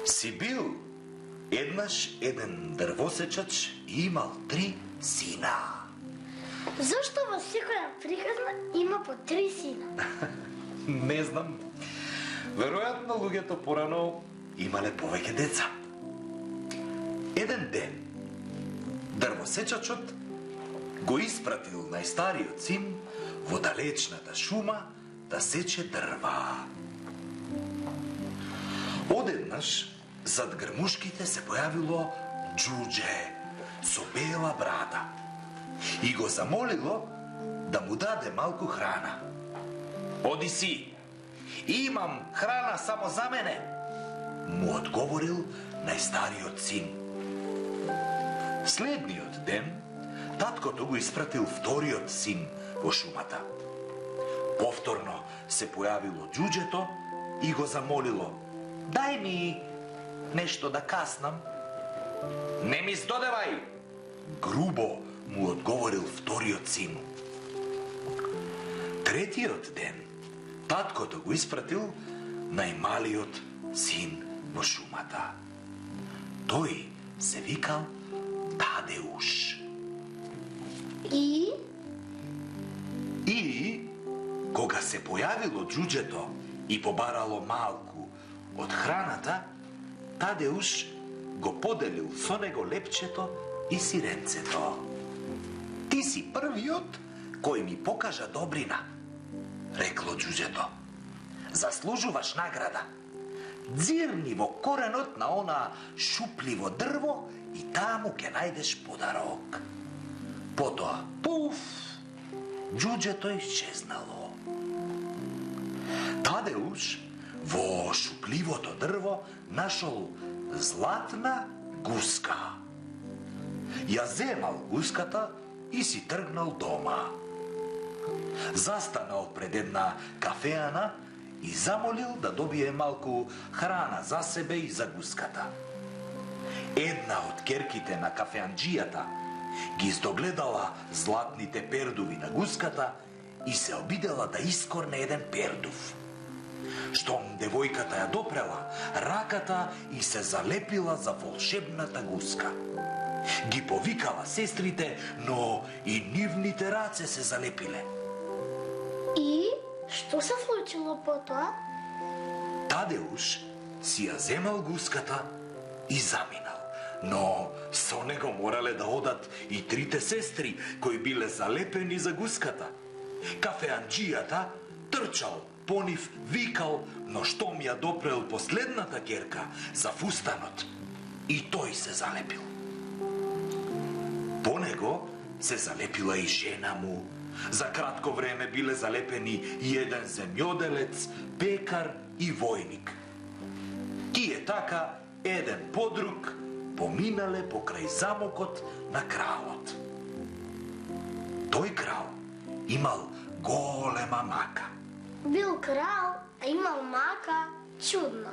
Си бил еднаш еден дрвосечач и имал 3 сина. Зашто во секоја приказна има по 3 сина? Не знам. Веројатно луѓето порано имале повеќе деца. Еден ден дрвосечачот го испратил најстариот син во далечната шума да сече дрва. Одеднаш зад грмушките се појавило џуџе со бела брада и го замолило да му даде малку храна. Оди си, имам храна само за мене, му одговорил најстариот син. Следниот ден, таткото го испратил вториот син во шумата. Повторно се појавило џуџето и го замолило: дај ми нешто да каснам. Не ми здодевај, грубо му одговорил вториот син. Третиот ден, таткото го испратил најмалиот син во шумата. Тој се викал Тадеуш. И кога се појавило џуџето и побарало малку од храната, Тадеуш го поделил со него лепчето и сиренцето. Ти си првиот кој ми покажа добрина, рекло џуџето. Заслужуваш награда. Дзирни во коренот на она шупливо дрво и таму ќе најдеш подарок. Потоа, пуф, џуџето исчезнало. Тадеуш во шупливото дрво нашол златна гуска. Ја земал гуската и си тргнал дома. Застанал пред една кафеана и замолил да добие малку храна за себе и за гуската. Една од керките на кафеанџијата ги издогледала златните пердуви на гуската и се обидела да искорне еден пердув. Штом девојката ја допрела раката и се залепила за волшебната гуска. Ги повикала сестрите, но и нивните раце се залепиле. И што се случило потоа? Тадеуш си ја земал гуската и заминал, но со него морале да одат и 3 сестри кои биле залепени за гуската. Кафеанџијата трчал по нив, викал, но штом ја допрел последната керка за фустанот, и тој се залепил. По него се залепила и жена му. За кратко време биле залепени и еден земјоделец, пекар и војник. Тие така, еден по друг, поминале покрај замокот на кралот. Тој крал имал голема мака. Бил крал, а имал мака. Чудно.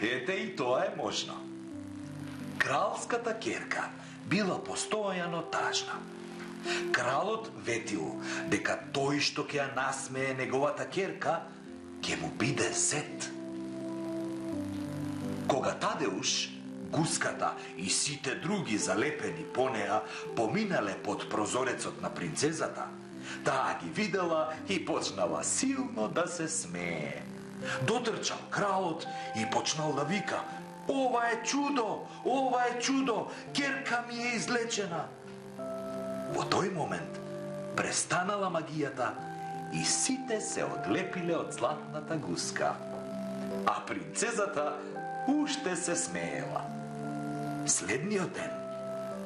Ете и тоа е можно. Кралската керка била постојано тажна. Кралот ветил дека тој што ќе ја насмее неговата керка, ќе му биде зет. Кога Тадеуш, гуската и сите други залепени по неа поминале под прозорецот на принцезата, таа ги видела и почнала силно да се смее. Дотрчал кралот и почнал да вика: ова е чудо, ова е чудо, керка ми е излечена. Во тој момент престанала магијата и сите се одлепиле од златната гуска. А принцезата уште се смеела. Следниот ден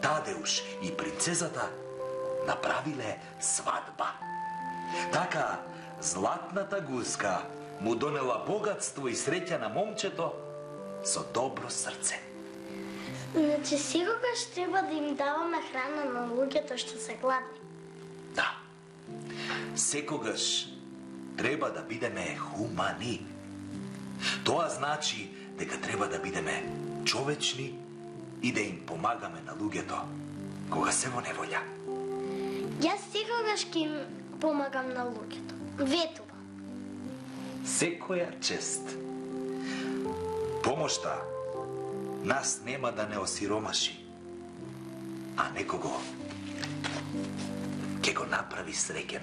Тадеуш и принцезата направиле свадба. Така златната гуска му донела богатство и среќа на момчето со добро срце. Значи секогаш треба да им даваме храна на луѓето што се гладни. Да. Секогаш треба да бидеме хумани. Тоа значи дека треба да бидеме човечни и да им помагаме на луѓето кога се во неволја. Јас секогаш ќе им помагам на луѓето. Ветува. Секоја чест. Помошта нас нема да не осиромаши, а некого ќе го направи среќен.